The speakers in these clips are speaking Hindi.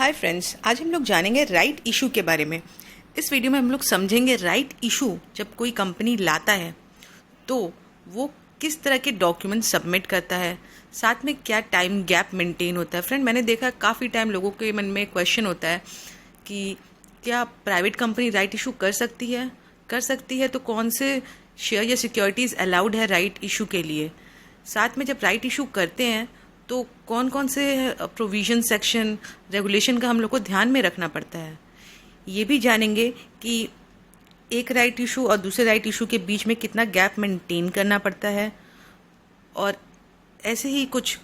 हाय फ्रेंड्स, आज हम लोग जानेंगे राइट इशू के बारे में। इस वीडियो में हम लोग समझेंगे राइट इशू जब कोई कंपनी लाता है तो वो किस तरह के डॉक्यूमेंट सबमिट करता है, साथ में क्या टाइम गैप मेंटेन होता है। फ्रेंड, मैंने देखा काफ़ी टाइम लोगों के मन में क्वेश्चन होता है कि क्या प्राइवेट कंपनी राइट इशू कर सकती है। तो कौन से शेयर या सिक्योरिटीज़ अलाउड है राइट इशू के लिए। साथ में जब राइट इशू करते हैं तो कौन कौन से प्रोविजन, सेक्शन, रेगुलेशन का हम लोग को ध्यान में रखना पड़ता है। ये भी जानेंगे कि एक राइट इशू और दूसरे राइट इशू के बीच में कितना गैप मेंटेन करना पड़ता है, और ऐसे ही कुछ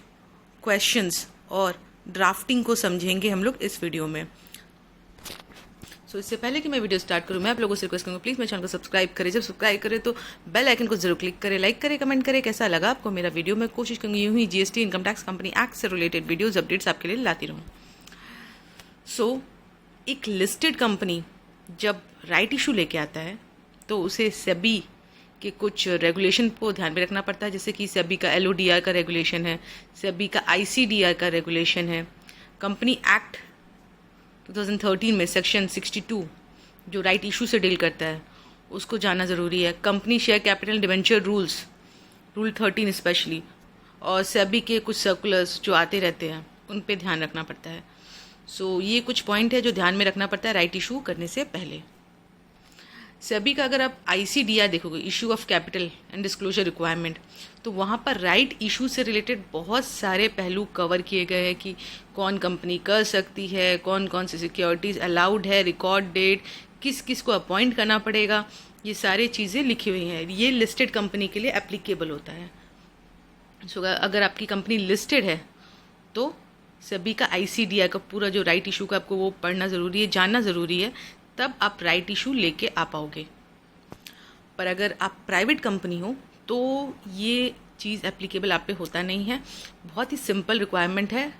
क्वेश्चंस और ड्राफ्टिंग को समझेंगे हम लोग इस वीडियो में। इससे पहले कि मैं वीडियो स्टार्ट करूं, मैं आप लोगों से रिक्वेस्ट करूंगा प्लीज़ मेरे चैनल को सब्सक्राइब करें। जब सब्सक्राइब करें तो बेल आइकन को जरूर क्लिक करें, लाइक करें, कमेंट करें कैसा लगा आपको मेरा वीडियो। मैं कोशिश करूंगी यूं ही GST, income tax, company act से रिलेटेड वीडियोस अपडेट्स आपके लिए लाती रहूं। एक लिस्टेड कंपनी जब राइट इशू लेके आता है तो उसे सेबी के कुछ रेगुलेशन को ध्यान में रखना पड़ता है, जैसे कि सेबी का LODR का रेगुलेशन है, सेबी का ICDR का रेगुलेशन है, कंपनी एक्ट 2013 में सेक्शन 62 जो राइट इशू से डील करता है उसको जानना ज़रूरी है, company share capital debenture rules, rule 13 specially, और सेबी के कुछ सर्कुलर्स जो आते रहते हैं उन पे ध्यान रखना पड़ता है। ये कुछ पॉइंट है जो ध्यान में रखना पड़ता है राइट इशू करने से पहले। सेबी का अगर आप ICDR देखोगे, issue of capital and disclosure requirement, तो वहाँ पर राइट इशू से रिलेटेड बहुत सारे पहलू कवर किए गए हैं कि कौन कंपनी कर सकती है, कौन कौन सी सिक्योरिटीज़ अलाउड है, रिकॉर्ड डेट, किस किस को अपॉइंट करना पड़ेगा, ये सारी चीज़ें लिखी हुई हैं। ये लिस्टेड कंपनी के लिए एप्लीकेबल होता है। अगर आपकी कंपनी लिस्टेड है तो सेबी का ICDR का पूरा जो राइट इशू का आपको वो पढ़ना ज़रूरी है, जानना ज़रूरी है, तब आप राइट इशू लेके आ पाओगे। पर अगर आप प्राइवेट कंपनी हो तो ये चीज़ एप्लीकेबल आप पे होता नहीं है। बहुत ही सिंपल रिक्वायरमेंट है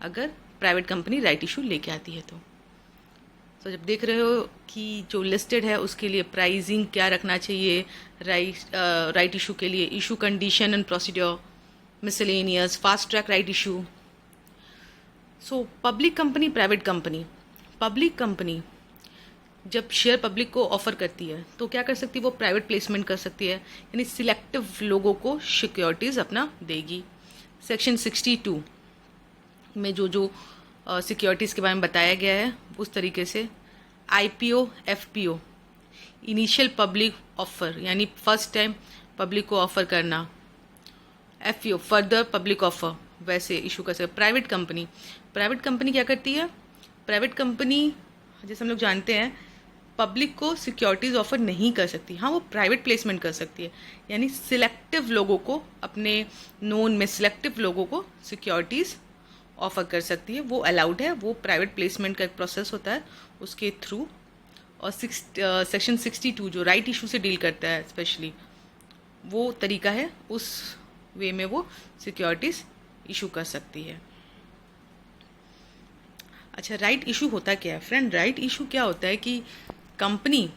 अगर प्राइवेट कंपनी राइट इशू लेके आती है तो जब देख रहे हो कि जो लिस्टेड है उसके लिए प्राइसिंग क्या रखना चाहिए, राइट इशू के लिए issue condition and procedure, miscellaneous, fast track right issue. Public company, private company. Public company जब शेयर पब्लिक को ऑफर करती है तो क्या कर सकती है, वो प्राइवेट प्लेसमेंट कर सकती है, यानी सिलेक्टिव लोगों को सिक्योरिटीज़ अपना देगी। सेक्शन 62 में जो सिक्योरिटीज़ के बारे में बताया गया है उस तरीके से IPO, FPO, initial public offer, यानी फर्स्ट टाइम पब्लिक को ऑफर करना, FPO फर्दर पब्लिक ऑफर, वैसे इशू कर सकते। प्राइवेट कंपनी क्या करती है, प्राइवेट कंपनी जैसे हम लोग जानते हैं पब्लिक को सिक्योरिटीज़ ऑफर नहीं कर सकती। हाँ, वो प्राइवेट प्लेसमेंट कर सकती है, यानी सिलेक्टिव लोगों को, अपने नोन में सिलेक्टिव लोगों को सिक्योरिटीज़ ऑफर कर सकती है, वो अलाउड है। वो प्राइवेट प्लेसमेंट का एक प्रोसेस होता है उसके थ्रू। और सेक्शन 62 जो राइट इशू से डील करता है स्पेशली, वो तरीका है, उस वे में वो सिक्योरिटीज़ इशू कर सकती है। अच्छा, राइट इशू होता क्या है फ्रेंड? राइट इशू क्या होता है कि कंपनी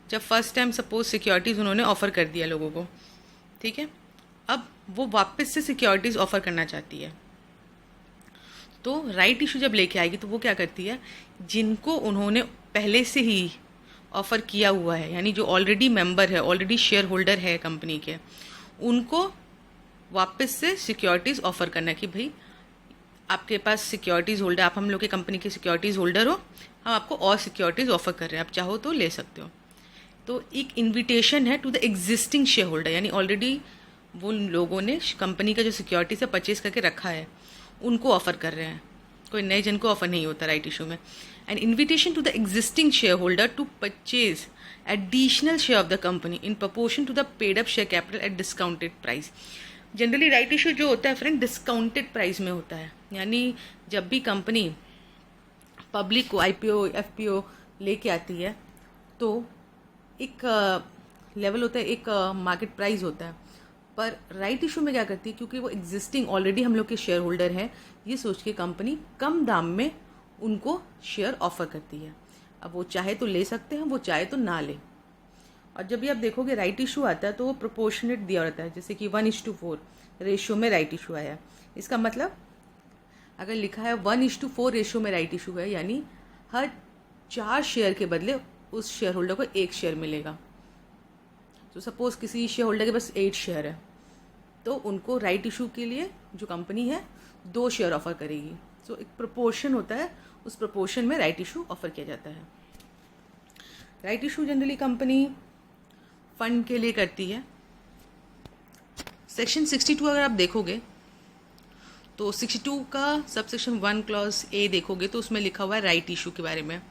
जब फर्स्ट टाइम सपोज सिक्योरिटीज़ उन्होंने ऑफ़र कर दिया लोगों को, ठीक है, अब वो वापस से सिक्योरिटीज़ ऑफ़र करना चाहती है, तो राइट इशू जब लेके आएगी तो वो क्या करती है, जिनको उन्होंने पहले से ही ऑफ़र किया हुआ है, यानी जो ऑलरेडी मेंबर है, ऑलरेडी शेयर होल्डर है कंपनी के, उनको वापस से सिक्योरिटीज़ ऑफ़र करना कि भाई आपके पास सिक्योरिटीज़ होल्डर, आप हम लोग के कंपनी के सिक्योरिटीज़ होल्डर हो, हम आपको और सिक्योरिटीज़ ऑफर कर रहे हैं, आप चाहो तो ले सकते हो। तो एक इनविटेशन है to the existing shareholder, यानी ऑलरेडी वो लोगों ने कंपनी का जो सिक्योरिटी से परचेज करके रखा है उनको ऑफर कर रहे हैं, कोई नए जन को ऑफर नहीं होता राइट इशू में। An invitation to the existing shareholder to purchase additional share of the company in proportion to the paid up share capital at discounted price. Generally right issue जो होता है फ्रेंड डिस्काउंटेड प्राइस में होता है, यानी जब भी कंपनी पब्लिक को IPO, FPO लेके आती है तो एक लेवल होता है, एक मार्केट प्राइस होता है। पर राइट इशू में क्या करती है, क्योंकि वो एग्जिस्टिंग ऑलरेडी हम लोग के शेयर होल्डर हैं, ये सोच के कंपनी कम दाम में उनको शेयर ऑफर करती है। अब वो चाहे तो ले सकते हैं, वो चाहे तो ना ले। और जब भी आप देखोगे राइट इशू आता है तो वो प्रोपोर्शनेट दिया रहता है, जैसे कि 1:4 रेशियो में राइट इशू आया। इसका मतलब अगर लिखा है 1:4 रेशियो में राइट इशू है, यानी हर 4 शेयर के बदले उस शेयर होल्डर को 1 शेयर मिलेगा। तो सपोज किसी शेयर होल्डर के पास 8 शेयर है, तो उनको राइट इशू के लिए जो कंपनी है 2 शेयर ऑफर करेगी। सो एक प्रोपोर्शन होता है, उस प्रोपोर्शन में राइट इशू ऑफर किया जाता है। Right issue generally company fund के लिए करती है। सेक्शन 62 अगर आप देखोगे तो 62 का सबसेक्शन 1 क्लॉज ए देखोगे तो उसमें लिखा हुआ है राइट इशू के बारे में।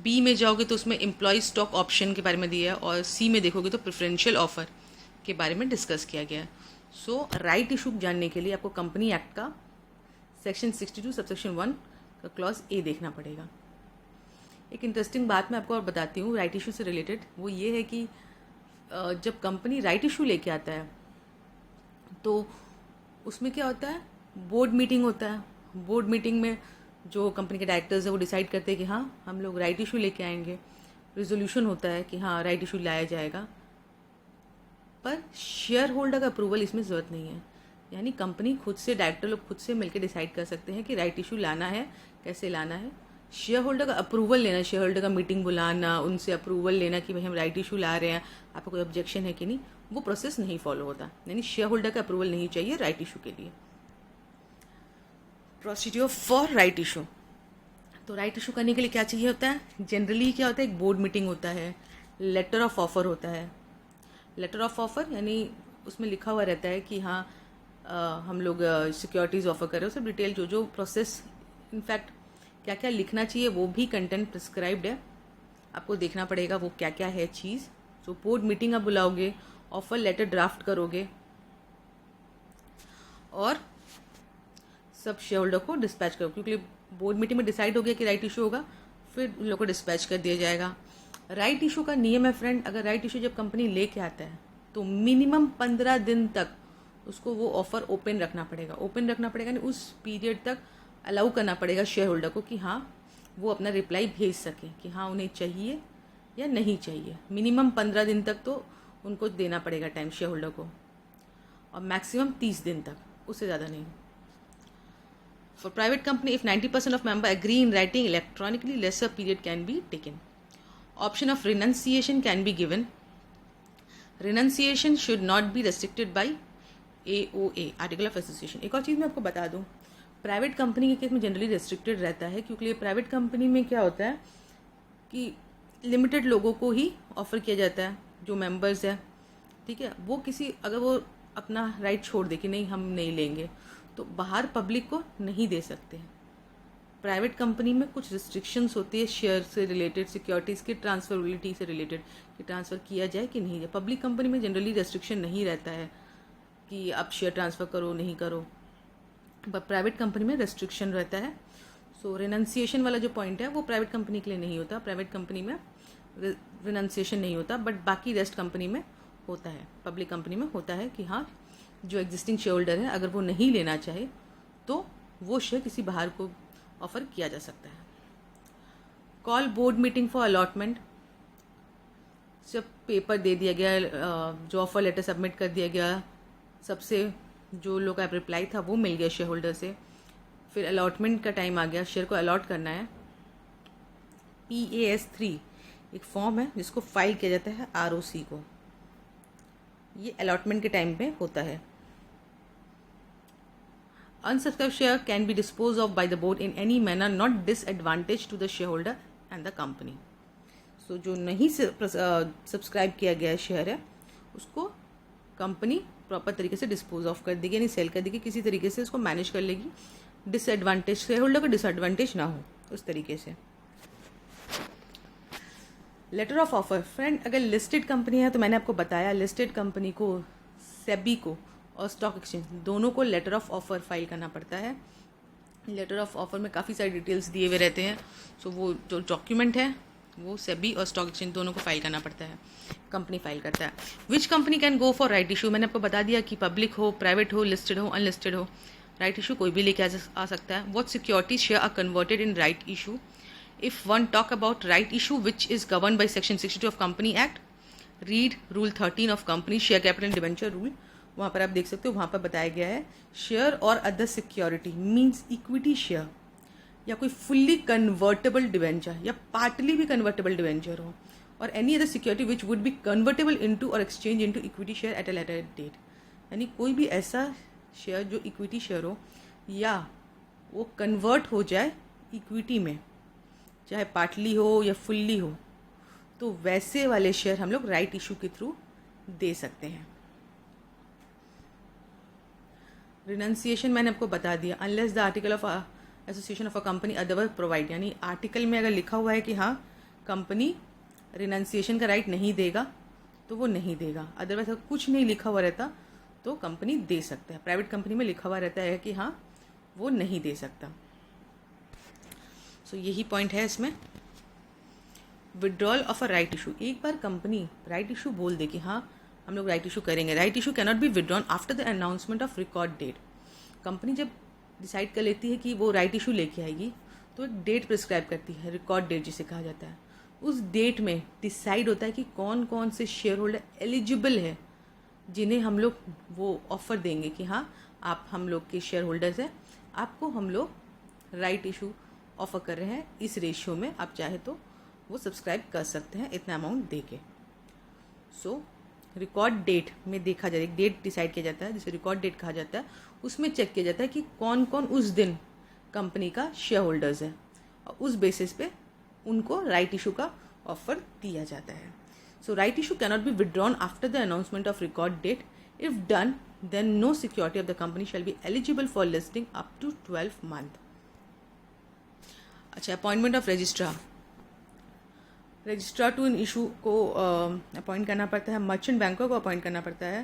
बी में जाओगे तो उसमें एम्प्लॉय स्टॉक ऑप्शन के बारे में दिया है, और सी में देखोगे तो प्रेफरेंशियल ऑफर के बारे में डिस्कस किया गया है। सो राइट इशू जानने के लिए आपको कंपनी एक्ट का सेक्शन 62 सबसेक्शन 1 का क्लॉज ए देखना पड़ेगा। एक इंटरेस्टिंग बात मैं आपको और बताती हूँ राइट इशू से रिलेटेड, वो ये है कि जब कंपनी राइट इशू लेके आता है तो उसमें क्या होता है, बोर्ड मीटिंग होता है। बोर्ड मीटिंग में जो कंपनी के डायरेक्टर्स है वो डिसाइड करते हैं कि हाँ हम लोग राइट इशू लेके आएंगे। रेजोल्यूशन होता है कि हाँ राइट इशू लाया जाएगा, पर शेयर होल्डर का अप्रूवल इसमें ज़रूरत नहीं है। यानी कंपनी खुद से, डायरेक्टर लोग खुद से मिलकर डिसाइड कर सकते हैं कि राइट इशू लाना है, कैसे लाना है। शेयर होल्डर का अप्रूवल लेना, शेयर होल्डर का मीटिंग बुलाना, उनसे अप्रूवल लेना कि भाई हम राइट इशू ला रहे हैं, आपको कोई ऑब्जेक्शन है कि नहीं, वो प्रोसेस नहीं फॉलो होता। यानी शेयर होल्डर का अप्रूवल नहीं चाहिए राइट इशू के लिए। प्रोसीड्योर फॉर राइट इशू, तो राइट इशू करने के लिए क्या चाहिए होता है, जनरली क्या होता है, एक बोर्ड मीटिंग होता है, लेटर ऑफ ऑफर होता है। लेटर ऑफ ऑफर यानी उसमें लिखा हुआ रहता है कि हाँ हम लोग सिक्योरिटीज़ ऑफर कर रहे हो, सब डिटेल जो जो प्रोसेस, इनफैक्ट क्या क्या लिखना चाहिए वो भी कंटेंट प्रिस्क्राइब्ड है, आपको देखना पड़ेगा वो क्या क्या है चीज़। तो बोर्ड मीटिंग आप बुलाओगे, ऑफर लेटर ड्राफ्ट करोगे और सब शेयर होल्डर को डिस्पैच करो, क्योंकि बोर्ड मीटिंग में डिसाइड हो गया कि राइट इशू होगा, फिर उन लोगों को डिस्पैच कर दिया जाएगा। राइट इशू का नियम है फ्रेंड, अगर राइट इशू जब कंपनी लेके आता है तो मिनिमम 15 दिन तक उसको वो ऑफर ओपन रखना पड़ेगा। ओपन रखना पड़ेगा यानी उस पीरियड तक अलाउ करना पड़ेगा शेयर होल्डर को कि हाँ वो अपना रिप्लाई भेज सके कि हाँ उन्हें चाहिए या नहीं चाहिए। मिनिमम 15 दिन तक तो उनको देना पड़ेगा टाइम शेयर होल्डर को, और मैक्सिमम 30 दिन तक, उससे ज़्यादा नहीं। For private company, if 90% of member agree in writing electronically, lesser period can be taken. Option of renunciation can be given. Renunciation should not be restricted by AOA, Article of Association. एक और चीज़ मैं आपको बता दूँ, प्राइवेट कंपनी के केस में जनरली रेस्ट्रिक्टेड रहता है, क्योंकि प्राइवेट कंपनी में क्या होता है कि लिमिटेड लोगों को ही ऑफर किया जाता है, जो मेंबर्स है, ठीक है। वो किसी, अगर वो अपना राइट छोड़ दे कि नहीं हम नहीं लेंगे, तो बाहर पब्लिक को नहीं दे सकते हैं। प्राइवेट कंपनी में कुछ रिस्ट्रिक्शंस होती है शेयर से रिलेटेड, सिक्योरिटीज़ की ट्रांसफरेबिलिटी से रिलेटेड, कि ट्रांसफ़र किया जाए कि नहीं जाए। पब्लिक कंपनी में जनरली रेस्ट्रिक्शन नहीं रहता है कि आप शेयर ट्रांसफ़र करो नहीं करो, पर प्राइवेट कंपनी में रेस्ट्रिक्शन रहता है। सो रिनंसिएशन वाला जो पॉइंट है वो प्राइवेट कंपनी के लिए नहीं होता, प्राइवेट कंपनी में रिनंसिएशन नहीं होता, बट बाकी रेस्ट कंपनी में होता है, पब्लिक कंपनी में होता है कि हाँ जो एग्जिस्टिंग शेयर होल्डर है अगर वो नहीं लेना चाहे तो वो शेयर किसी बाहर को ऑफर किया जा सकता है। Call board meeting for allotment, जब पेपर दे दिया गया, जो ऑफर लेटर सबमिट कर दिया गया, सबसे जो लोग का रिप्लाई था वो मिल गया शेयर होल्डर से, फिर अलॉटमेंट का टाइम आ गया, शेयर को अलॉट करना है। PAS3 एक फॉर्म है जिसको फाइल किया जाता है ROC को, ये अलॉटमेंट के टाइम पे होता है। Unsubscribed share can be disposed of by the board in any manner not disadvantage to the shareholder and the company. So जो नहीं सब्सक्राइब किया गया शेयर है उसको कंपनी प्रॉपर तरीके से डिस्पोज ऑफ कर देगी, यानी सेल कर देगी, किसी तरीके से उसको मैनेज कर लेगी, डिसएडवांटेज, शेयर होल्डर को डिसएडवांटेज ना हो उस तरीके से। लेटर ऑफ ऑफर, फ्रेंड अगर लिस्टेड कंपनी है तो मैंने आपको बताया लिस्टेड कंपनी को, सेबी को और स्टॉक एक्सचेंज दोनों को लेटर ऑफ ऑफर फाइल करना पड़ता है। लेटर ऑफ ऑफर में काफ़ी सारी डिटेल्स दिए हुए रहते हैं, सो वो जो डॉक्यूमेंट है वो सेबी और स्टॉक एक्सचेंज दोनों को फाइल करना पड़ता है, कंपनी फाइल करता है। Which company can go for right issue, मैंने आपको बता दिया कि पब्लिक हो, प्राइवेट हो, लिस्टेड हो, अनलिस्टेड हो, राइट इशू कोई भी लेके आ सकता है। What securities share are converted in right issue, if one talk about right issue which is govern by section 62 of company act, read rule 13 of company share capital debenture rule, वहाँ पर आप देख सकते हो, वहाँ पर बताया गया है शेयर और other security means equity share या कोई फुल्ली कन्वर्टेबल डिवेंचर या पार्टली भी कन्वर्टेबल डिवेंचर हो, और any other security which would be convertible into और exchange into equity share at a later date. यानी कोई भी ऐसा शेयर जो इक्विटी शेयर हो या वो कन्वर्ट हो जाए इक्विटी में, चाहे पार्टली हो या फुल्ली हो, तो वैसे वाले शेयर हम लोग राइट इशू के थ्रू दे सकते हैं। रिनंसिएशन मैंने आपको बता दिया, unless the article of association of a company otherwise provide, यानी आर्टिकल में अगर लिखा हुआ है कि हाँ कंपनी रिनंसिएशन का राइट नहीं देगा तो वो नहीं देगा, अदरवाइज अगर कुछ नहीं लिखा हुआ रहता तो कंपनी दे सकता है। प्राइवेट कंपनी में लिखा हुआ रहता है कि हाँ वो नहीं दे सकता। सो यही पॉइंट है इसमें। Withdrawal of a right issue, एक बार कंपनी राइट इशू बोल दे कि हाँ हम लोग राइट इशू करेंगे, right issue cannot be withdrawn after the announcement of record date. Company जब डिसाइड कर लेती है कि वो राइट इशू लेके आएगी तो एक डेट प्रिस्क्राइब करती है, रिकॉर्ड डेट जिसे कहा जाता है। उस डेट में डिसाइड होता है कि कौन कौन से शेयर होल्डर एलिजिबल है जिन्हें हम लोग वो ऑफर देंगे कि हाँ आप हम लोग के शेयर होल्डर्स हैं, आपको हम लोग राइट इशू ऑफर कर रहे हैं इस रेशियो में, आप चाहे तो वो सब्सक्राइब कर सकते हैं इतना अमाउंट दे के। सो रिकॉर्ड डेट में देखा जाए, एक डेट डिसाइड किया जाता है जिसे रिकॉर्ड डेट कहा जाता है, उसमें चेक किया जाता है कि कौन कौन उस दिन कंपनी का शेयर होल्डर्स है और उस बेसिस पे उनको राइट इशू का ऑफर दिया जाता है। So right issue cannot be withdrawn after the announcement of record date. If done then no security of the company shall be eligible for listing up to 12 month. अच्छा, appointment of registrar. Registrar to an issue को अपॉइंट करना पड़ता है, मर्चेंट बैंकर को अपॉइंट करना पड़ता है,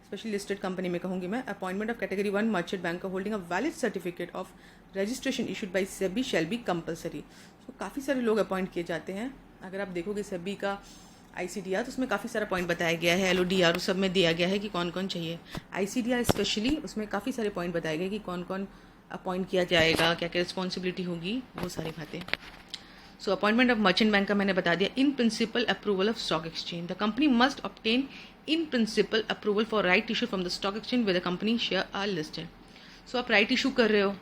स्पेशली लिस्टेड कंपनी में कहूँगी मैं। Appointment of category 1 merchant banker holding a valid certificate of registration issued by SEBI shall be compulsory. तो काफ़ी सारे लोग अपॉइंट किए जाते हैं। अगर आप देखोगे सेबी का ICDR तो उसमें काफ़ी सारा पॉइंट बताया गया है, LODR उस सब में दिया गया है कि कौन कौन चाहिए। ICDR स्पेशली उसमें काफ़ी सारे पॉइंट बताए गए कि कौन कौन अपॉइंट किया जाएगा, क्या क्या रिस्पॉन्सिबिलिटी होगी, वो सारी बातें। So appointment of merchant bank का मैंने बता दिया। In principle approval of stock exchange, the company must obtain in principle approval for right issue from the stock exchange with the company share are listed. So आप राइट इशू कर रहे हो,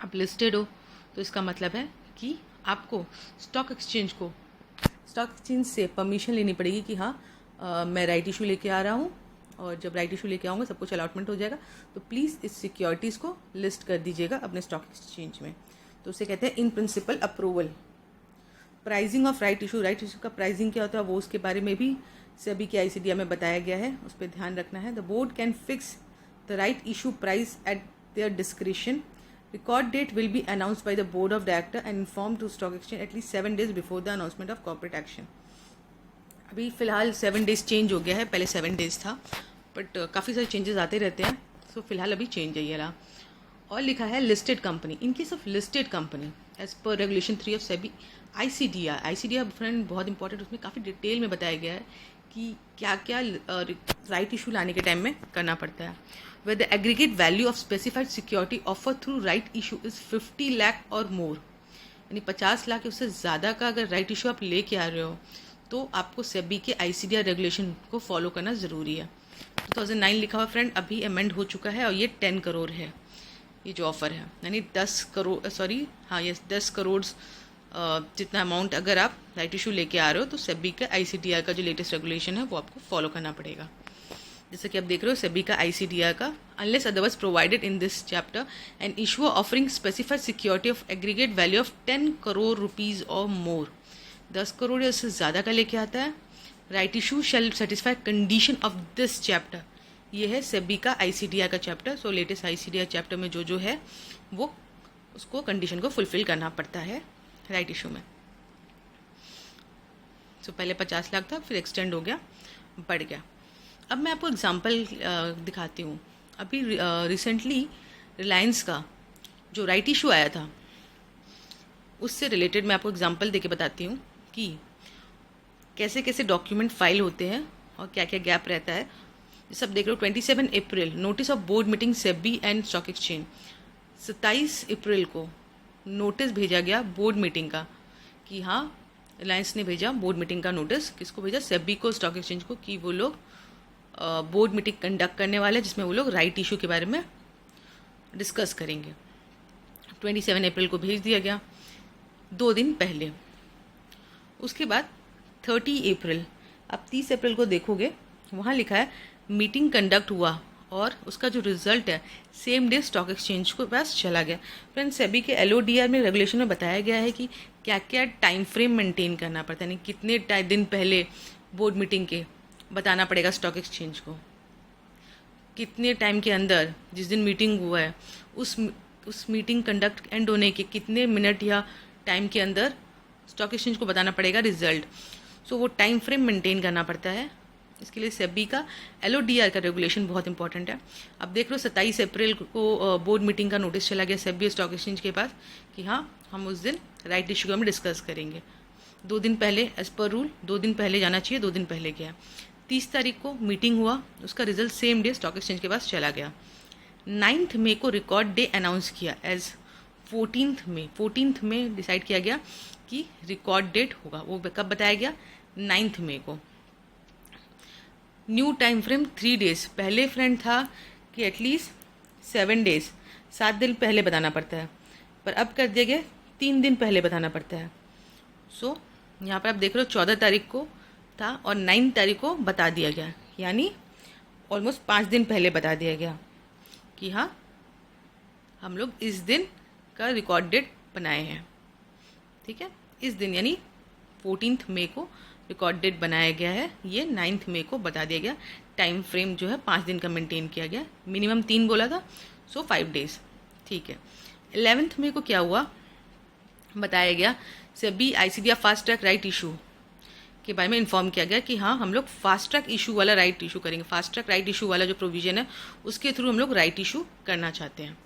आप लिस्टेड हो, तो इसका मतलब है कि आपको स्टॉक एक्सचेंज से परमिशन लेनी पड़ेगी कि हाँ मैं राइट इशू लेके आ रहा हूँ, और जब राइट इशू लेके आऊँगा सब कुछ अलॉटमेंट हो जाएगा, तो प्लीज़ इस सिक्योरिटीज़ को लिस्ट कर दीजिएगा अपने स्टॉक एक्सचेंज में। तो उसे कहते हैं इन principle approval. Pricing of right issue का प्राइसिंग क्या होता है वो उसके बारे में भी सेबी के ICDR में बताया गया है, उस पर ध्यान रखना है। The board can fix the right issue price at there discretion. Record date will be announced by the board of director and informed to stock exchange at least 7 days before the announcement of corporate action. अभी फ़िलहाल 7 days चेंज हो गया है, पहले 7 days था, बट काफ़ी सारे चेंजेस आते रहते हैं, सो फिलहाल अभी चेंज है ये रहा। और लिखा है listed company, in case of listed company as per regulation 3 of SEBI ICDR friend बहुत इंपॉर्टेंट, उसमें काफ़ी डिटेल में बताया गया है कि क्या क्या राइट इशू लाने के टाइम में करना पड़ता है। where the aggregate value of specified security offered through right issue is 50 lakh और मोर, यानी 50 लाख उससे ज़्यादा का अगर राइट इशू आप लेके आ रहे हो तो आपको सेबी के ICDR रेगुलेशन को फॉलो करना ज़रूरी है। 2009 लिखा हुआ फ्रेंड, अभी अमेंड हो चुका है और ये 10 करोड़ है ये जो ऑफ़र है, यानी 10 करोड़ जितना अमाउंट अगर आप राइट इशू लेके आ रहे हो तो सेबी का ICDR का जो लेटेस्ट रेगुलेशन है वो आपको फॉलो करना पड़ेगा। जैसे कि आप देख रहे हो सेबी का ICDR का, unless otherwise provided in this chapter and issue offering specified security of aggregate value of 10 crore rupees और मोर, 10 करोड़ या उससे ज़्यादा का लेके आता है, right issue shall satisfy condition of this chapter. ये है सेबी का ICDR का chapter. So latest ICDR chapter में जो है वो उसको कंडीशन को फुलफिल करना पड़ता है राइट इशू में। सो पहले 50 लाख था, फिर एक्सटेंड हो गया, बढ़ गया। अब मैं आपको एग्जांपल दिखाती हूँ। अभी रिसेंटली रिलायंस का जो राइट इशू आया था उससे रिलेटेड मैं आपको एग्जांपल देके बताती हूँ कि कैसे कैसे डॉक्यूमेंट फाइल होते हैं और क्या क्या गैप रहता है। जैसे आप देख रहे हो 27 April notice of board meeting SEBI and stock exchange, 27 April को नोटिस भेजा गया बोर्ड मीटिंग का कि हाँ रिलायंस ने भेजा बोर्ड मीटिंग का नोटिस, किसको भेजा, सेबी को, स्टॉक एक्सचेंज को, कि वो लोग बोर्ड मीटिंग कंडक्ट करने वाले हैं जिसमें वो लोग राइट इशू के बारे में डिस्कस करेंगे। 27 अप्रैल को भेज दिया गया, 2 दिन पहले। उसके बाद 30 अप्रैल, अब 30 अप्रैल को देखोगे वहाँ लिखा है मीटिंग कंडक्ट हुआ और उसका जो रिजल्ट है सेम डे स्टॉक एक्सचेंज को पास चला गया। फ्रेंड्स, सेबी के LODR में रेगुलेशन में बताया गया है कि क्या क्या टाइम फ्रेम मेंटेन करना पड़ता है, यानी कितने दिन पहले बोर्ड मीटिंग के बताना पड़ेगा स्टॉक एक्सचेंज को, कितने टाइम के अंदर जिस दिन मीटिंग हुआ है उस मीटिंग कंडक्ट एंड होने के कितने मिनट या टाइम के अंदर स्टॉक एक्सचेंज को बताना पड़ेगा रिजल्ट। सो वो टाइम फ्रेम मेंटेन करना पड़ता है। इसके लिए सेबी का LODR का रेगुलेशन बहुत इंपॉर्टेंट है। अब देख लो 27 अप्रैल को बोर्ड मीटिंग का नोटिस चला गया सेबी स्टॉक एक्सचेंज के पास कि हाँ हम उस दिन राइट इशू का हम डिस्कस करेंगे। 2 दिन पहले एज पर रूल 2 दिन पहले जाना चाहिए, 2 दिन पहले गया। 30 तारीख को मीटिंग हुआ, उसका result same day stock exchange के पास चला गया। 9 मई को रिकॉर्ड डे अनाउंस किया एज 14 में डिसाइड किया गया कि रिकॉर्ड डेट होगा। वो कब बताया गया? 9 मई को। न्यू टाइम फ्रेम 3 डेज, पहले फ्रेंड था कि एटलीस्ट 7 डेज 7 दिन पहले बताना पड़ता है, पर अब कर दिया गया 3 दिन पहले बताना पड़ता है। सो यहाँ पर आप देख रहे हो 14 तारीख को था और 9 तारीख को बता दिया गया, यानी ऑलमोस्ट 5 दिन पहले बता दिया गया कि हाँ हम लोग इस दिन का रिकॉर्ड डेट बनाए हैं। ठीक है, इस दिन यानी 14 मई को रिकॉर्ड डेट बनाया गया है, ये 9 मई को बता दिया गया। टाइम फ्रेम जो है 5 दिन का मेंटेन किया गया, मिनिमम 3 बोला था, सो 5 डेज। ठीक है, 11 मई को क्या हुआ बताया गया, SEBI ICDR fast track right issue के बारे में इन्फॉर्म किया गया कि हाँ हम लोग फास्ट ट्रैक इशू वाला राइट इशू करेंगे। फास्ट ट्रैक राइट इशू वाला जो प्रोविजन है उसके थ्रू हम लोग राइट इशू करना चाहते हैं।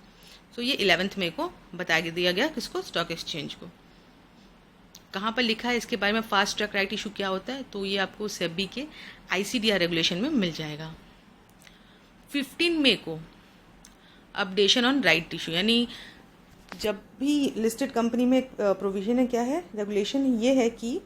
सो ये 11 मई को बता दिया गया किसको? स्टॉक एक्सचेंज को। कहाँ पर लिखा है इसके बारे में फास्ट ट्रैक राइट इशू क्या होता है? तो ये आपको सेबी के ICDR रेगुलेशन में मिल जाएगा। 15 मई को अपडेशन ऑन राइट इशू, यानी जब भी लिस्टेड कंपनी में प्रोविजन है, क्या है रेगुलेशन, ये है कि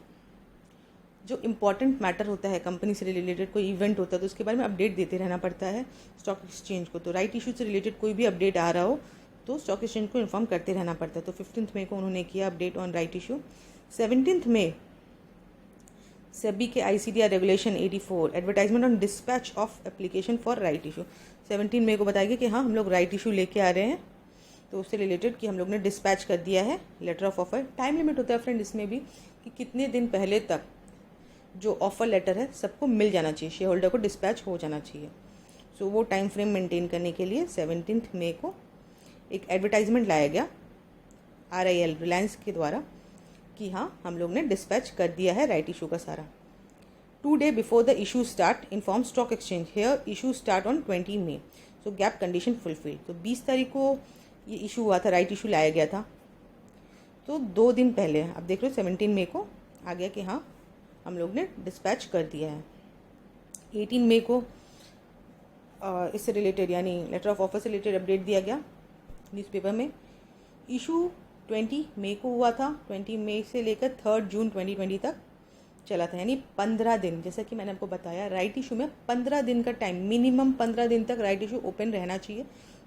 जो इम्पॉर्टेंट मैटर होता है कंपनी से रिलेटेड, कोई इवेंट होता है तो उसके बारे में अपडेट देते रहना पड़ता है स्टॉक एक्सचेंज को। तो राइट इशू से रिलेटेड कोई भी अपडेट आ रहा हो तो स्टॉक एक्सचेंज को इन्फॉर्म करते रहना पड़ता है। तो 15 मई को उन्होंने किया अपडेट ऑन राइट इशू। 17 मई सेबी के ICDR regulation 84 advertisement on dispatch of application for right issue. 17 मई को बताया गया कि हाँ हम लोग राइट इशू लेके आ रहे हैं, तो उससे रिलेटेड कि हम लोग ने डिस्पैच कर दिया है letter of offer. Time limit होता है फ्रेंड इसमें भी कि कितने दिन पहले तक जो ऑफर लेटर है सबको मिल जाना चाहिए, शेयर होल्डर को डिस्पैच हो जाना चाहिए। सो वो टाइम फ्रेम मेंटेन करने के लिए 17 मई को एक एडवर्टाइजमेंट लाया गया RIL रिलायंस के द्वारा कि हाँ हम लोग ने डिस्पैच कर दिया है राइट इशू का सारा। 2 days before the issue start inform stock exchange here issue start on 20 May. So gap condition fulfil. तो 20 तारीख को ये इशू हुआ था, राइट इशू लाया गया था, तो 2 दिन पहले आप देख लो 17 मई को आ गया कि हाँ हम लोग ने डिस्पैच कर दिया है। 18 मई को इससे रिलेटेड यानी लेटर ऑफ ऑफर से रिलेटेड अपडेट दिया गया न्यूज़पेपर में। इशू 20 मई को हुआ था, 20 मई से लेकर 3 जून 2020 तक चला था, यानी 15 दिन। जैसा कि मैंने आपको बताया राइट इशू में 15 दिन का टाइम, मिनिमम 15 दिन तक राइट इशू ओपन रहना चाहिए।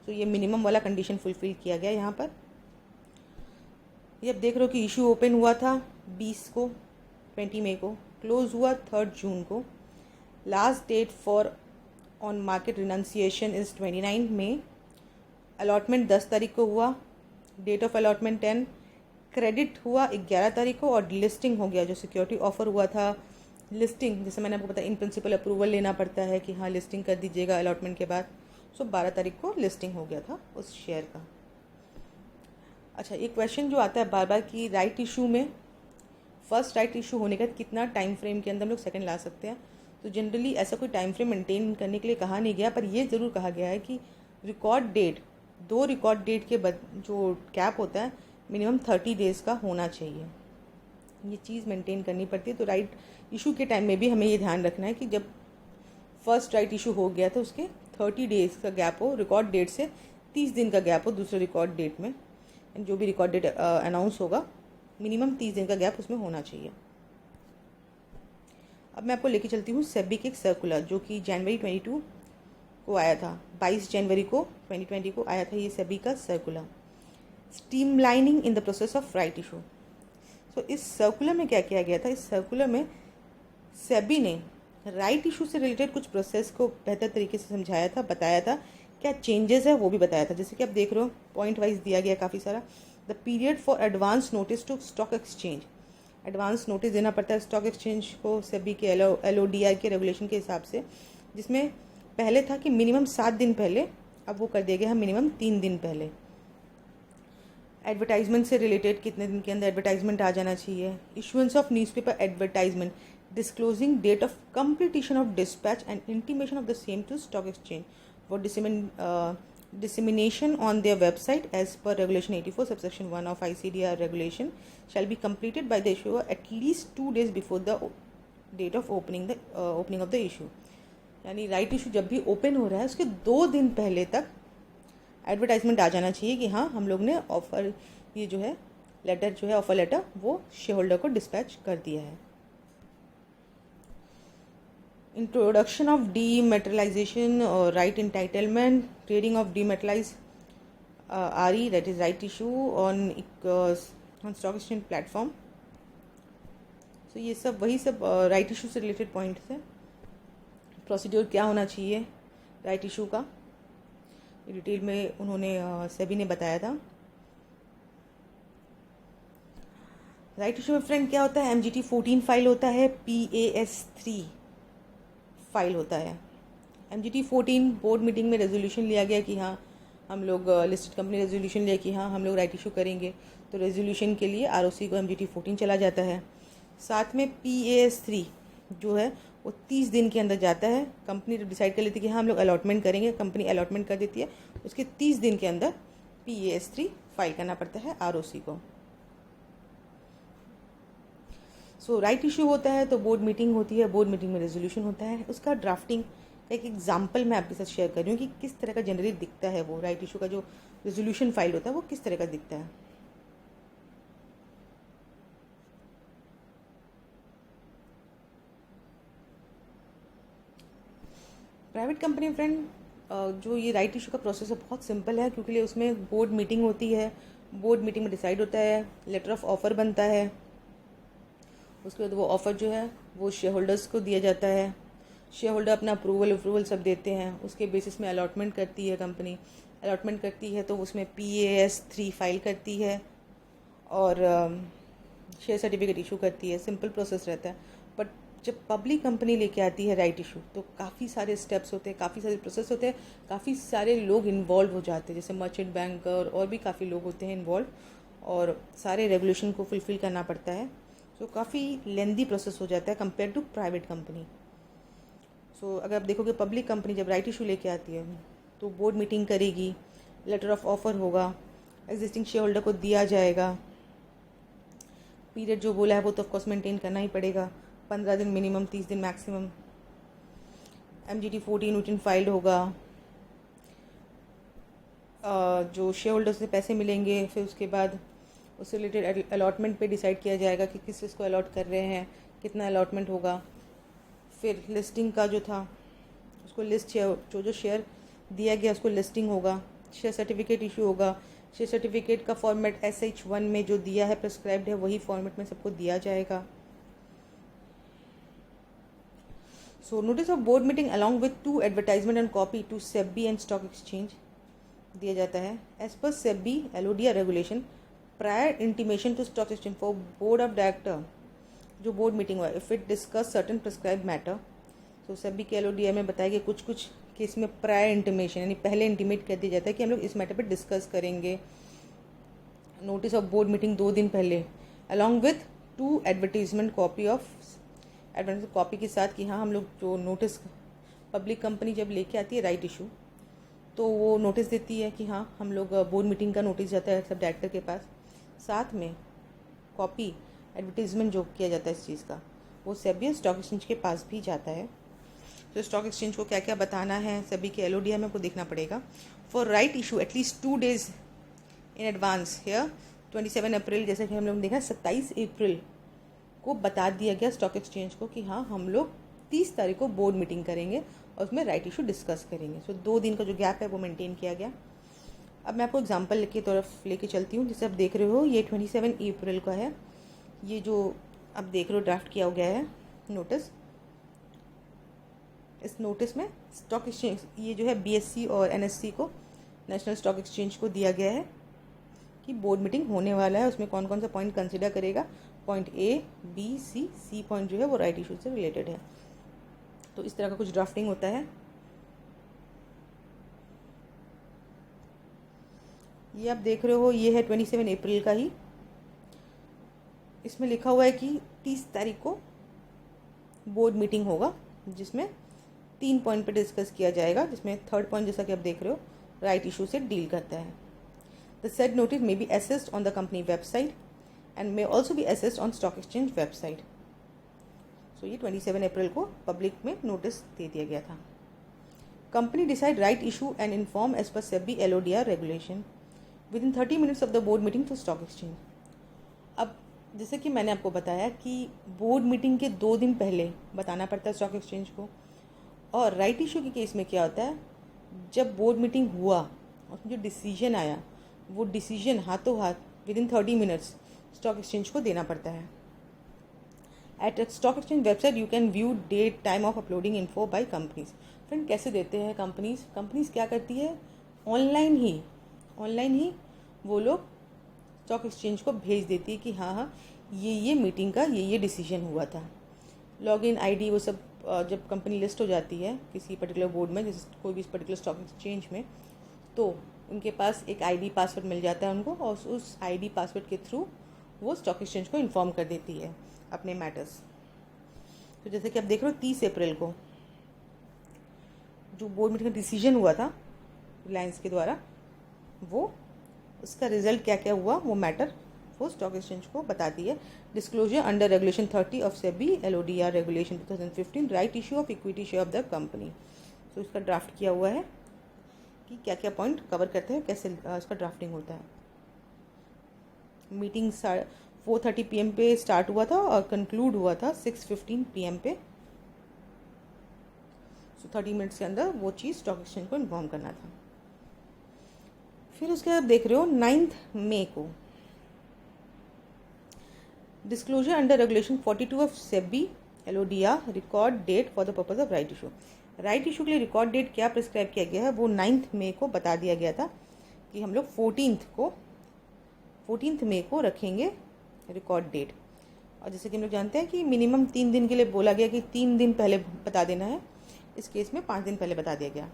तो ये मिनिमम वाला कंडीशन फुलफिल किया गया यहाँ पर। ये अब देख रहे हो कि इशू ओपन हुआ था 20 को, 20 मई को, क्लोज हुआ 3 जून को। Last date for on market renunciation is 29 May. Allotment 10 तारीख को हुआ, डेट ऑफ अलॉटमेंट 10, क्रेडिट हुआ 11 तारीख को और लिस्टिंग हो गया। जो सिक्योरिटी ऑफर हुआ था, लिस्टिंग जैसे मैंने आपको बताया इन प्रिंसिपल अप्रूवल लेना पड़ता है कि हाँ लिस्टिंग कर दीजिएगा अलॉटमेंट के बाद। सो 12 तारीख को लिस्टिंग हो गया था उस शेयर का। अच्छा, एक क्वेश्चन जो आता है बार बार कि राइट इशू में फर्स्ट राइट इशू होने का कितना टाइम फ्रेम के अंदर हम लोग सेकंड ला सकते हैं। तो जनरली ऐसा कोई टाइम फ्रेम मेंटेन करने के लिए कहा नहीं गया, पर ये ज़रूर कहा गया है कि रिकॉर्ड डेट, 2 रिकॉर्ड डेट के जो कैप होता है मिनिमम 30 डेज़ का होना चाहिए। ये चीज़ मेंटेन करनी पड़ती है। तो राइट इशू के टाइम में भी हमें ये ध्यान रखना है कि जब फर्स्ट राइट इशू हो गया तो उसके 30 डेज़ का गैप हो, रिकॉर्ड डेट से 30 दिन का गैप हो दूसरे रिकॉर्ड डेट में। जो भी रिकॉर्ड डेट अनाउंस होगा मिनिमम 30 दिन का गैप उसमें होना चाहिए। अब मैं आपको लेके चलती हूँ सेबी के एक सर्कुलर जो कि जनवरी 22 को आया था, 22 जनवरी को 2020 को आया था ये सेबी का circular, streamlining in the process of right issue. तो इस सर्कुलर में क्या किया गया था, इस सर्कुलर में सेबी ने राइट इशू से रिलेटेड कुछ प्रोसेस को बेहतर तरीके से समझाया था, बताया था, क्या चेंजेस है वो भी बताया था। जैसे कि आप देख रहे हो पॉइंट वाइज दिया गया काफ़ी सारा। The period for advance notice to stock exchange, advance notice देना पड़ता है स्टॉक एक्सचेंज को सेबी के LODR के रेगुलेशन के हिसाब से, जिसमें पहले था कि मिनिमम 7 दिन पहले, अब वो कर दिया गया है मिनिमम 3 दिन पहले। एडवर्टाइजमेंट से रिलेटेड कितने दिन के अंदर एडवर्टाइजमेंट आ जाना चाहिए। Issuance of newspaper advertisement, disclosing date of completion of dispatch and intimation of the same to stock exchange for dissemination on their website as per regulation 84 subsection 1 of ICDR regulation shall be completed by the issuer at least 2 days before the date of opening of the issue। यानी राइट इशू जब भी ओपन हो रहा है उसके 2 दिन पहले तक एडवर्टाइजमेंट आ जाना चाहिए कि हाँ हम लोग ने ऑफर, ये जो है लेटर जो है ऑफर लेटर वो शेयर होल्डर को डिस्पैच कर दिया है। इंट्रोडक्शन ऑफ डीमेटेरियलाइजेशन और right entitlement, trading of dematerialise RE that is right issue on stock exchange platform. So ये सब वही सब राइट इशू से रिलेटेड पॉइंट्स है। प्रोसीड्योर क्या होना चाहिए राइट इशू का, डिटेल में उन्होंने सेबी ने बताया था। राइट इशू में फ्रेंड क्या होता है, MGT 14 फाइल होता है, PAS 3 फाइल होता है। MGT 14 बोर्ड मीटिंग में रेजोल्यूशन लिया गया कि हाँ हम लोग लिस्टेड कंपनी रेजोल्यूशन लिया कि हाँ हम लोग राइट इशू करेंगे, तो रेजोल्यूशन के लिए ROC को MGT 14 चला जाता है। साथ में PAS 3 जो है वो 30 दिन के अंदर जाता है। कंपनी डिसाइड कर लेती है कि हाँ हम लोग अलॉटमेंट करेंगे, कंपनी अलॉटमेंट कर देती है, उसके 30 दिन के अंदर PAS 3 फाइल करना पड़ता है ROC को। सो राइट इशू होता है तो बोर्ड मीटिंग होती है, बोर्ड मीटिंग में रेजोल्यूशन होता है। उसका ड्राफ्टिंग का एक एग्जाम्पल मैं आपके साथ शेयर कर रही हूँ कि किस तरह का जनरली दिखता है वो राइट इशू का जो रेजोल्यूशन फाइल होता है वो किस तरह का दिखता है। प्राइवेट कंपनी फ्रेंड जो ये राइट इशू का प्रोसेस है बहुत सिंपल है, क्योंकि उसमें बोर्ड मीटिंग होती है, बोर्ड मीटिंग में डिसाइड होता है, लेटर ऑफ ऑफर बनता है, उसके बाद वो ऑफ़र जो है वो शेयर होल्डर्स को दिया जाता है, शेयर होल्डर अपना अप्रूवल सब देते हैं, उसके बेसिस में अलॉटमेंट करती है कंपनी, अलॉटमेंट करती है तो उसमें PAS 3 फाइल करती है और शेयर सर्टिफिकेट इशू करती है। सिंपल प्रोसेस रहता है। बट जब पब्लिक कंपनी लेके आती है राइट इशू तो काफ़ी सारे स्टेप्स होते हैं, काफ़ी सारे प्रोसेस होते हैं, काफ़ी सारे लोग इन्वॉल्व हो जाते हैं, जैसे मर्चेंट बैंकर और भी काफ़ी लोग होते हैं इन्वॉल्व, और सारे रेगुलेशन को फुलफ़िल करना पड़ता है। सो काफ़ी लेंदी प्रोसेस हो जाता है कंपेयर टू प्राइवेट कंपनी। सो अगर आप देखोगे पब्लिक कंपनी जब राइट इशू लेके आती है तो बोर्ड मीटिंग करेगी, लेटर ऑफ ऑफर होगा, एग्जिस्टिंग शेयर होल्डर को दिया जाएगा, पीरियड जो बोला है वो तो ऑफकोर्स मेंटेन करना ही पड़ेगा, 15 दिन मिनिमम, 30 दिन मैक्सिमम। MGT 14 फाइल्ड होगा, जो शेयर होल्डर से पैसे मिलेंगे, फिर उसके बाद उससे रिलेटेड अलॉटमेंट पे डिसाइड किया जाएगा कि किस चीज़ को अलॉट कर रहे हैं, कितना अलॉटमेंट होगा। फिर लिस्टिंग का जो था उसको लिस्ट, जो शेयर दिया गया उसको लिस्टिंग होगा, शेयर सर्टिफिकेट इशू होगा, शेयर सर्टिफिकेट का फॉर्मेट SH1 में जो दिया है प्रिस्क्राइब्ड है वही फॉर्मेट में सबको दिया जाएगा। So notice of board meeting along with 2 advertisement and copy to SEBI and stock exchange दिया जाता है। As per SEBI LODR regulation, prior intimation to stock exchange for board of director, जो बोर्ड मीटिंग हुआ, if it discuss certain prescribe matter. तो सेबी के LODR में बताया कि कुछ केस में प्रायर इंटीमेशन यानी पहले इंटीमेट कर दिया जाता है कि हम लोग इस मैटर पर डिस्कस करेंगे। नोटिस ऑफ बोर्ड मीटिंग 2 दिन पहले, along with 2 advertisement copy of advertisement copy के साथ कि हाँ हम लोग जो नोटिस पब्लिक कंपनी जब लेके आती है राइट इशू तो वो नोटिस देती है कि हाँ हम लोग बोर्ड मीटिंग का नोटिस जाता है सब डायरेक्टर के पास, साथ में कॉपी एडवर्टीजमेंट जो किया जाता है इस चीज़ का वो सेबी स्टॉक एक्सचेंज के पास भी जाता है। तो स्टॉक एक्सचेंज को क्या क्या बताना है सभी के LODR में को देखना पड़ेगा। For right issue at least 2 days in advance, here 27 April, जैसे कि हम लोग देखा 27 अप्रैल को बता दिया गया स्टॉक एक्सचेंज को कि हाँ हम लोग 30 तारीख को बोर्ड मीटिंग करेंगे और उसमें राइट इशू डिस्कस करेंगे। सो 2 दिन का जो गैप है वो मेंटेन किया गया। अब मैं आपको एग्जांपल की तरफ लेके चलती हूँ। जैसे आप देख रहे हो ये 27 अप्रैल का है। ये जो आप देख रहे हो ड्राफ्ट किया गया है नोटिस। इस नोटिस में स्टॉक एक्सचेंज ये जो है बीएससी और एनएससी को, नेशनल स्टॉक एक्सचेंज को दिया गया है कि बोर्ड मीटिंग होने वाला है। उसमें कौन कौन सा पॉइंट कंसिडर करेगा। Point A, B, C point जो है वो राइट इशू से रिलेटेड है। तो इस तरह का कुछ ड्राफ्टिंग होता है। ये आप देख रहे हो ये है 27 अप्रैल का ही। इसमें लिखा हुआ है कि 30 तारीख को बोर्ड मीटिंग होगा जिसमें 3 पॉइंट पे डिस्कस किया जाएगा, जिसमें थर्ड पॉइंट जैसा कि आप देख रहे हो राइट इशू से डील करता है। The said notice may be accessed on the company website and may also be accessed on stock exchange website. So ये 27 अप्रैल को पब्लिक में नोटिस दे दिया गया था। Company decide right issue and inform as per SEBI LODR regulation within 30 minutes of the board meeting to stock exchange. अब जैसे कि मैंने आपको बताया कि बोर्ड मीटिंग के 2 दिन पहले बताना पड़ता है स्टॉक एक्सचेंज को। और राइट इशू के केस में क्या होता है, जब बोर्ड मीटिंग हुआ और जो डिसीजन आया वो डिसीजन हाथों हाथ within 30 minutes stock exchange को देना पड़ता है। At stock exchange website you can view date time of uploading info by companies. Friend कैसे देते हैं कंपनीज क्या करती है, ऑनलाइन ही वो लोग स्टॉक एक्सचेंज को भेज देती है कि हाँ ये मीटिंग का ये डिसीजन हुआ था। लॉगिन आईडी वो सब जब कंपनी लिस्ट हो जाती है किसी पर्टिकुलर बोर्ड में, जैसे कोई भी पर्टिकुलर स्टॉक एक्सचेंज में, तो उनके पास एक आईडी पासवर्ड मिल जाता है उनको, और उस आईडी पासवर्ड के थ्रू वो स्टॉक एक्सचेंज को इन्फॉर्म कर देती है अपने मैटर्स। तो जैसे कि आप देख रहे हो 30 अप्रैल को जो बोर्ड मीटिंग का डिसीजन हुआ था रिलायंस के द्वारा, वो उसका रिजल्ट क्या क्या हुआ वो मैटर वो स्टॉक एक्सचेंज को बताती है। Disclosure under regulation 30 of SEBI LODR regulation 2015 right issue of equity share of the company. तो इसका ड्राफ्ट किया हुआ है कि क्या क्या पॉइंट कवर करते हैं, कैसे इसका ड्राफ्टिंग होता है। मीटिंग 4:30 PM पे स्टार्ट हुआ था और कंक्लूड हुआ था 6:15 PM पे। सो 30 मिनट्स के अंदर वो चीज़ स्टॉक एक्सचेंज को इन्फॉर्म करना था। फिर उसके बाद देख रहे हो 9 मई को disclosure under regulation 42 of SEBI LODR record date for the purpose of right issue. Right issue के लिए रिकॉर्ड डेट क्या प्रिस्क्राइब किया गया है वो 9 मई को बता दिया गया था कि हम लोग 14 मई को रखेंगे रिकॉर्ड डेट। और जैसे कि हम लोग जानते हैं कि मिनिमम 3 दिन के लिए बोला गया कि 3 दिन पहले बता देना है। इस केस में 5 दिन पहले बता दिया गया।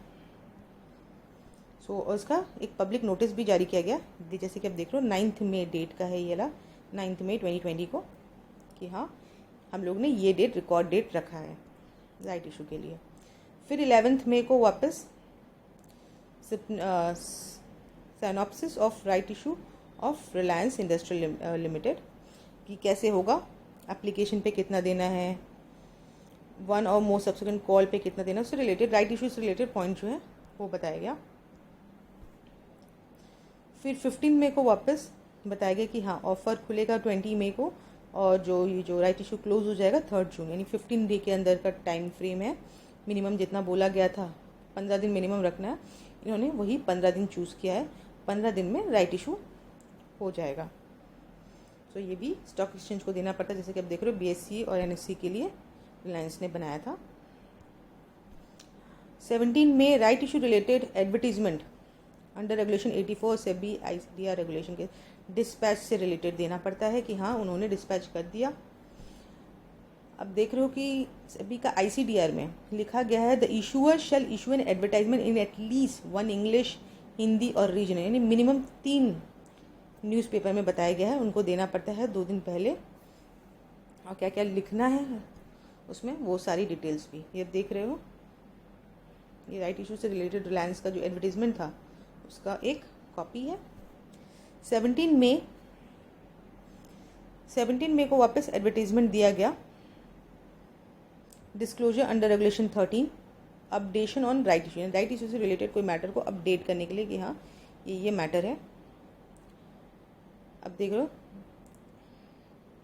सो उसका एक पब्लिक नोटिस भी जारी किया गया, जैसे कि आप देख रहे हो 9 मई डेट का है ये वाला, 9 मई 2020 को, कि हाँ हम लोग ने ये डेट रिकॉर्ड डेट रखा है राइट इशू के लिए। फिर 11 मई को वापस synopsis of right issue of Reliance industrial limited कि कैसे होगा, एप्लीकेशन पे कितना देना है, 1 और मोर सब्सिक्वेंट कॉल पे कितना देना, उससे रिलेटेड राइट इशू से रिलेटेड पॉइंट जो है वो बताया गया। फिर 15 मई को वापस बताया गया कि हाँ ऑफ़र खुलेगा 20 मई को, और जो राइट इशू क्लोज हो जाएगा 3 जून, यानी 15 डे के अंदर का टाइम फ्रेम है। मिनिमम जितना बोला गया था 15 दिन मिनिमम रखना है, इन्होंने वही 15 दिन चूज़ किया है। 15 दिन में राइट इशू हो जाएगा। तो ये भी स्टॉक एक्सचेंज को देना पड़ता है, जैसे कि आप देख रहे हो BSE और NSE के लिए रिलायंस ने बनाया था। 17 May right issue related advertisement under regulation 84 SEBI ICDR regulation के डिस्पैच से रिलेटेड देना पड़ता है कि हाँ उन्होंने डिस्पैच कर दिया। अब देख रहे हो कि सेबी का ICDR में लिखा गया है the issuer shall issue an advertisement in at least 1 English, Hindi और रीजनल, यानी मिनिमम 3 न्यूज़पेपर में बताया गया है, उनको देना पड़ता है 2 दिन पहले। और क्या क्या लिखना है उसमें वो सारी डिटेल्स भी ये देख रहे हो। ये राइट इशू से रिलेटेड रिलायंस का जो एडवर्टीजमेंट था उसका एक कॉपी है। 17 मई को वापस एडवर्टीजमेंट दिया गया। Disclosure under regulation 13 updation on right issue से रिलेटेड कोई मैटर को अपडेट करने के लिए कि हाँ ये मैटर है। अब देख लो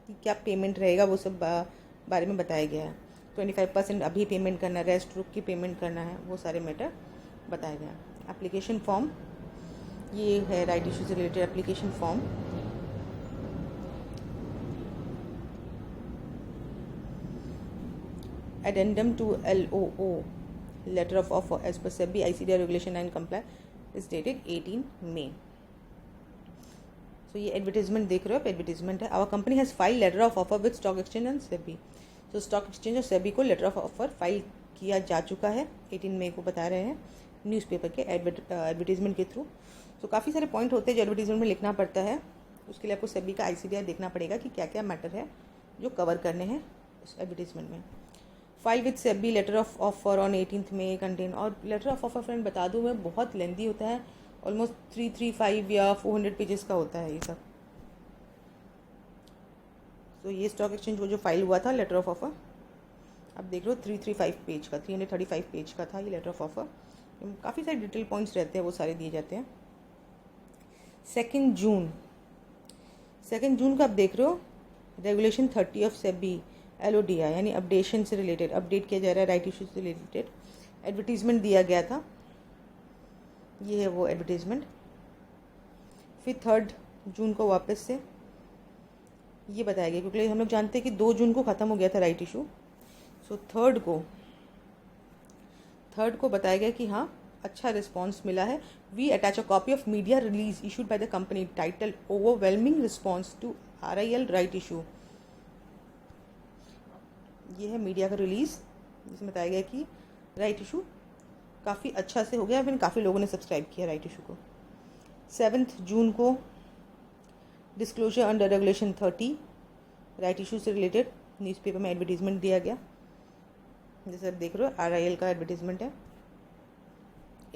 कि क्या पेमेंट रहेगा, वो सब बारे में बताया गया है। 25% अभी पेमेंट करना है, रेस्ट रुक की पेमेंट करना है, वो सारे मैटर बताया गया है। एप्लीकेशन फॉर्म, ये है राइट इशू से related application form. Addendum to LOO, letter of offer as per SEBI ICDR regulation and comply is dated 18 May. So ये एडवर्टीजमेंट देख रहे हो आप, एडवर्टीजमेंट है। Our company has file letter of offer with stock exchange and SEBI. तो स्टॉक एक्सचेंज और सेबी को लेटर ऑफ ऑफर फाइल किया जा चुका है, 18 मई को बता रहे हैं न्यूज़पेपर के एडवर्टीजमेंट के थ्रू। तो काफ़ी सारे पॉइंट होते हैं जो एडवर्टीजमेंट में लिखना पड़ता है। उसके लिए आपको सेबी का ICDR देखना पड़ेगा कि क्या क्या मैटर है जो कवर करने हैं उस एडवर्टीजमेंट में। File with SEBI letter of offer on 18 May contain, और लेटर ऑफ ऑफर फ्रेंड बता दूँ मैं बहुत लेंदी होता है, ऑलमोस्ट 335 या 400 पेजेस का होता है ये सब। तो ये स्टॉक एक्सचेंज वो जो फाइल हुआ था लेटर ऑफ ऑफर, अब देख लो 335 पेज का, 335 पेज का था ये लेटर ऑफ ऑफर। काफ़ी सारे डिटेल पॉइंट्स रहते हैं, वो सारे दिए जाते हैं। 2 जून का आप देख रहे हो रेगुलेशन 30 ऑफ सेबी LODI यानी अपडेशन से रिलेटेड, अपडेट किया जा रहा है राइट इशू से रिलेटेड, एडवर्टीजमेंट दिया गया था। ये है वो एडवर्टीजमेंट। फिर 3 जून को वापस से ये बताया गया, क्योंकि हम लोग जानते हैं कि 2 जून को ख़त्म हो गया था राइट इशू। सो 3 को बताया गया कि हाँ अच्छा रिस्पॉन्स मिला है। We attach a copy of media release issued by the company title overwhelming response to RIL right issue. ये है मीडिया का रिलीज़ जिसमें बताया गया कि राइट इशू काफ़ी अच्छा से हो गया, फिर काफ़ी लोगों ने सब्सक्राइब किया राइट इशू को। 7 जून को disclosure under regulation 30 right issue से रिलेटेड न्यूज़पेपर में एडवर्टीजमेंट दिया गया, जैसे आप देख रहे हो RIL का एडवर्टीजमेंट है।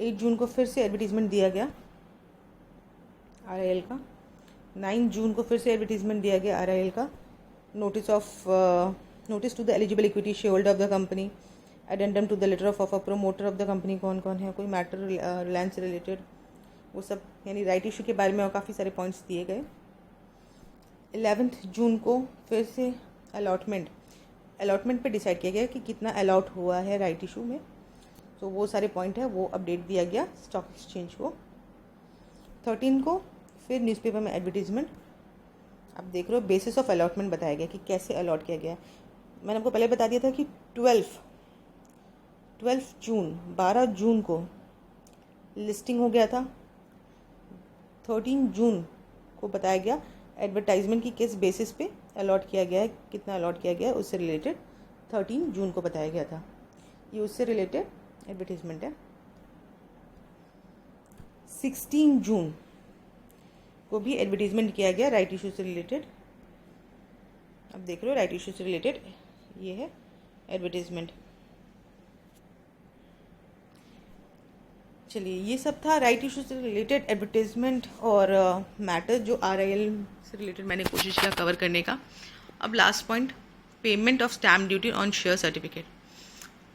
8 जून को फिर से एडवर्टीजमेंट दिया गया RIL का। 9 जून को फिर से एडवर्टीजमेंट दिया गया RIL का। Notice to the eligible equity share holder of the company, addendum to the letter of offer, promoter of the company कौन कौन है, कोई मैटर रिलायंस से रिलेटेड, वो सब यानी राइट इशू के बारे में और काफ़ी सारे पॉइंट्स दिए गए। 11 जून को फिर से अलॉटमेंट पे डिसाइड किया गया कि कितना अलॉट हुआ है राइट इशू में। तो वो सारे पॉइंट है वो अपडेट दिया गया स्टॉक एक्सचेंज को। 13 को फिर न्यूज़पेपर में एडवर्टीजमेंट, आप देख रहे हो बेसिस ऑफ अलॉटमेंट बताया गया कि कैसे अलॉट किया गया। मैंने आपको पहले बता दिया था कि 12 जून को लिस्टिंग हो गया था। 13 जून को बताया गया एडवर्टाइजमेंट की किस बेसिस पे अलॉट किया गया है, कितना अलॉट किया गया है, उससे रिलेटेड 13 जून को बताया गया था। ये उससे रिलेटेड एडवर्टाइजमेंट है। 16 जून को भी एडवर्टीजमेंट किया गया राइट इशू से रिलेटेड। अब देख रहे हो राइट इशू से रिलेटेड ये है एडवर्टीजमेंट। चलिए ये सब था राइट इशू से रिलेटेड एडवर्टीजमेंट और मैटर जो RIL से रिलेटेड मैंने कोशिश किया कवर करने का। अब last point, payment of stamp duty on share certificate.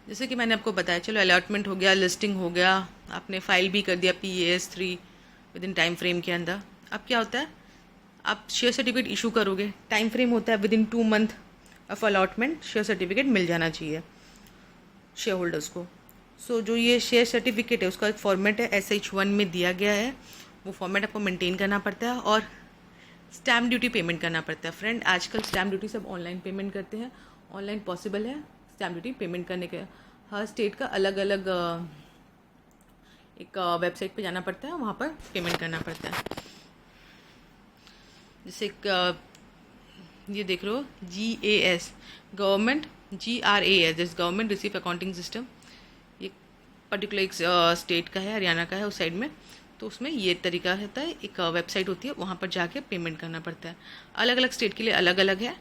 जैसे कि मैंने आपको बताया, चलो अलॉटमेंट हो गया, लिस्टिंग हो गया, आपने फाइल भी कर दिया PAS 3 within time frame के अंदर। अब क्या होता है, आप शेयर सर्टिफिकेट इशू करोगे, टाइम फ्रेम होता है within 2 month of allotment share certificate मिल जाना चाहिए शेयर होल्डर्स को। सो जो ये शेयर सर्टिफिकेट है उसका एक फॉर्मेट है SH1 में दिया गया है, वो फॉर्मेट आपको मेंटेन करना पड़ता है और स्टैम्प ड्यूटी पेमेंट करना पड़ता है। फ्रेंड आजकल स्टैम्प ड्यूटी सब ऑनलाइन पेमेंट करते हैं, ऑनलाइन पॉसिबल है स्टैम्प ड्यूटी पेमेंट करने के। हर स्टेट का अलग अलग एक वेबसाइट पे जाना पड़ता है, वहाँ पर पेमेंट करना पड़ता है। जैसे ये देख रहे हो GAS गवर्नमेंट, GRAS जैसे गवर्नमेंट रिसीव अकाउंटिंग सिस्टम, ये पर्टिकुलर एक स्टेट का है, हरियाणा का है उस साइड में। तो उसमें ये तरीका रहता है, एक वेबसाइट होती है, वहाँ पर जाके पेमेंट करना पड़ता है। अलग अलग स्टेट के लिए अलग अलग है।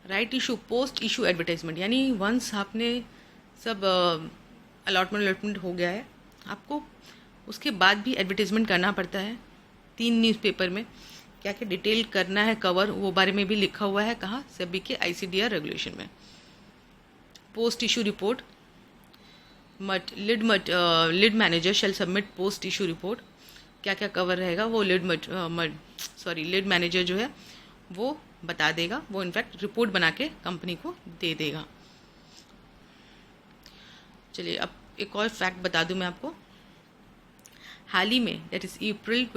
Right issue post issue advertisement, यानी वंस आपने सब अलॉटमेंट हो गया है, आपको उसके बाद भी एडवर्टाइजमेंट करना पड़ता है 3 न्यूज़पेपर में। क्या क्या डिटेल करना है कवर, वो बारे में भी लिखा हुआ है, कहाँ, सेबी के ICDR रेगुलेशन में। Post issue report, lead manager shall submit post issue report, क्या क्या कवर रहेगा वो लीड लीड मैनेजर जो है वो बता देगा, वो इनफैक्ट रिपोर्ट बना के कंपनी को दे देगा। चलिए अब एक और फैक्ट बता दूं मैं आपको। हाल ही में दैट इज़ अप्रैल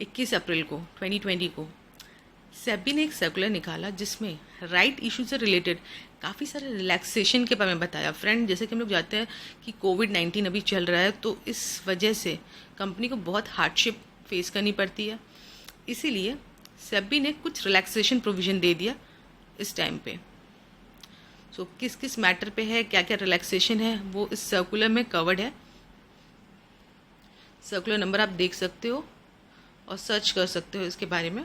21 अप्रैल को 2020 को सेबी ने एक सर्कुलर निकाला जिसमें राइट इशू से रिलेटेड काफ़ी सारे रिलैक्सेशन के बारे में बताया। फ्रेंड, जैसे कि हम लोग जानते हैं कि कोविड-19 अभी चल रहा है, तो इस वजह से कंपनी को बहुत हार्डशिप फेस करनी पड़ती है। इसीलिए सेबी ने कुछ रिलैक्सेशन प्रोविज़न दे दिया इस टाइम पे। सो किस किस मैटर पे है, क्या क्या रिलैक्सेशन है, वो इस सर्कुलर में कवर्ड है। सर्कुलर नंबर आप देख सकते हो और सर्च कर सकते हो इसके बारे में।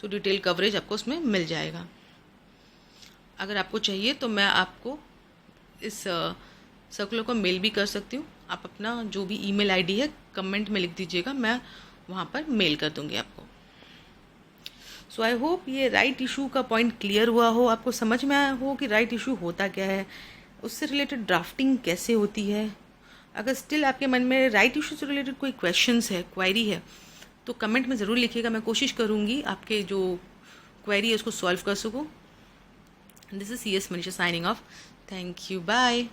सो डिटेल कवरेज आपको उसमें मिल जाएगा। अगर आपको चाहिए तो मैं आपको इस सर्कुलर को मेल भी कर सकती हूँ। आप अपना जो भी ईमेल आईडी है कमेंट में लिख दीजिएगा, मैं वहाँ पर मेल कर दूँगी आपको। सो आई होप ये राइट इशू का पॉइंट क्लियर हुआ हो, आपको समझ में आया हो कि राइट इशू होता क्या है, उससे रिलेटेड ड्राफ्टिंग कैसे होती है। अगर स्टिल आपके मन में राइट इशू से रिलेटेड कोई क्वेश्चंस है, क्वेरी है, तो कमेंट में ज़रूर लिखिएगा। मैं कोशिश करूँगी आपके जो क्वेरी है उसको सॉल्व कर सकूँ। This is CS Manisha signing off. Thank you, bye.